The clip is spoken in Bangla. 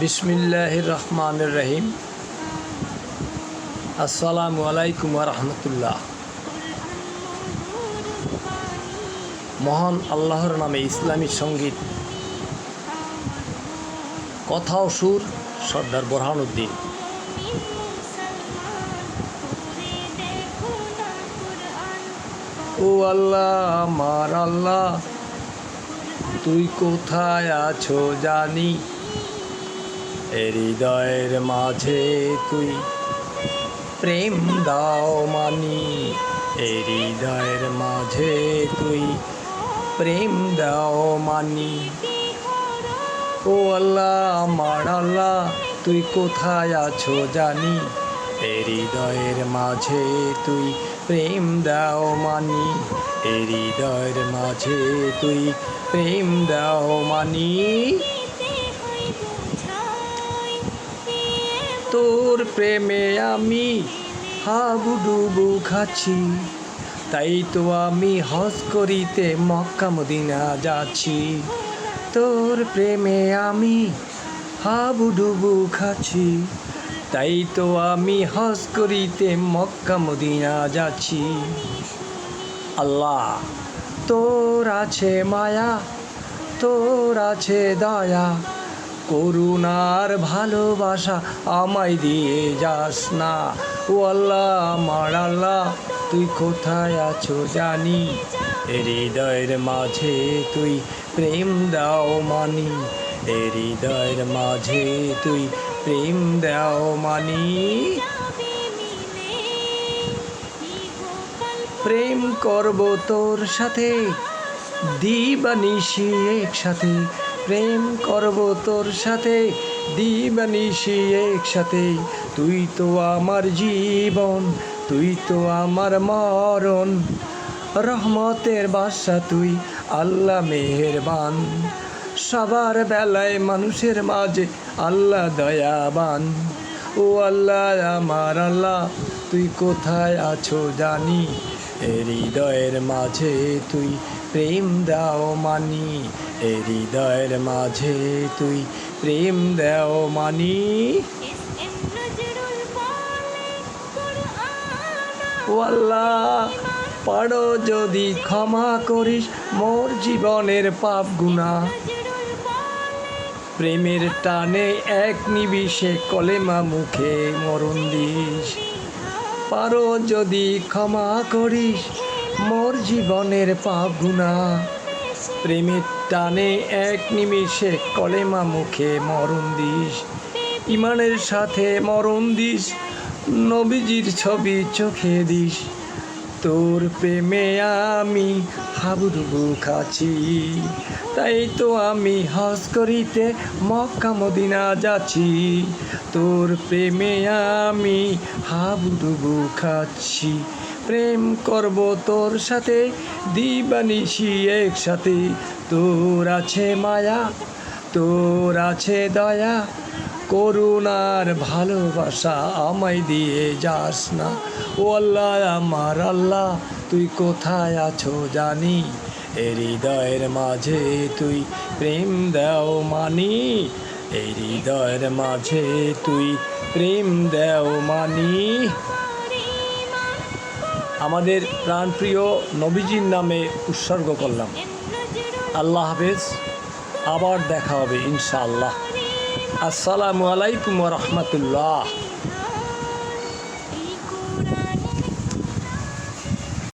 বিসমিল্লাহির রহমানির রহিম। আসসালামু আলাইকুম ওয়া রাহমাতুল্লাহ। মহান আল্লাহর নামে ইসলামী সঙ্গীত, কথা ও সুর সর্দার বোরহানুদ্দিন। ও আল্লাহ, আমার আল্লাহ, তুই কোথায় আছো জানি, হৃদয়ের মাঝে তুই প্রেম দাও মানি, হৃদয়ের মাঝে তুই প্রেম দাও মানি। ও আল্লাহ, আমার আল্লাহ, তুই কোথায় আছো জানি, হৃদয়ের মাঝে তুই প্রেম দাও মানি, হৃদয়ের মাঝে তুই প্রেম দাও মানি। তোর প্রেমে আমি হাবুডুবু খাচ্ছি, তাই তো আমি হজ করিতে মক্কা মদিনা যাচ্ছি। তোর প্রেমে আমি হাবুডুবু খাচ্ছি, তাই তো আমি হজ করিতে মক্কা মদিনা যাচ্ছি। আল্লাহ, তোর আছে মায়া, তোর আছে দয়া, করুণার ভালোবাসা আমায় দিয়ে যাস না। ও আল্লাহ, আমার আল্লাহ, তুই কোথায় আছো জানি, হৃদয়ের মাঝে তুই প্রেম দাও মানি, হৃদয়ের মাঝে তুই প্রেম দাও মানি। প্রেম করব তোর সাথে দিবানিশি একসাথে, প্রেম করব তোর সাথে দিবানিশি একসাথে। তুই তো আমার জীবন, তুই তো আমার মরণ, রহমতের বাদশা তুই আল্লাহ মেহেরবান। সবার বেলায় মানুষের মাঝে আল্লাহ দয়াবান। ও আল্লাহ, আমার আল্লাহ, তুই কোথায় আছো জানি, হৃদয়ের মাঝে তুই প্রেম দাও মানি, হৃদয়ের মাঝে তুই প্রেম দাও মানি। ও আল্লাহ, পারো যদি ক্ষমা করিস মোর জীবনের পাপ গুনাহ, প্রেমের টানে এক নিবিষে কলেমা মুখে মরণ দিস। পারো যদি ক্ষমা করিস মোর জীবনের পাপ গুনাহ, প্রেমের টানে এক নিমিষে কলেমা মুখে মরণ দিস। ইমানের সাথে মরণ দিস, নবীজির ছবি চোখে দিস। তোর প্রেমে আমি হাবুডুবু খাচ্ছি, তাই তো আমি হজ করিতে মক্কা মদিনা যাচ্ছি। তোর প্রেমে আমি হাবুডুবু খাচ্ছি, প্রেম করব তোর সাথে দিবানিশি একসাথে। তোর আছে মায়া, তোর আছে দয়া, করুণার ভালোবাসা আমায় দিয়ে যাস না। ও আল্লাহ, আমার আল্লাহ, তুই কোথায় আছো জানি, হৃদয়ের মাঝে তুই প্রেম দাও মানি, হৃদয়ের মাঝে তুই প্রেম দাও মানি। আমাদের প্রাণপ্রিয় নবীজির নামে উৎসর্গ করলাম। আল্লাহ হাফেজ, আবার দেখা হবে ইনশাআল্লাহ। আসসালামু আলাইকুম ওয়া রাহমাতুল্লাহ।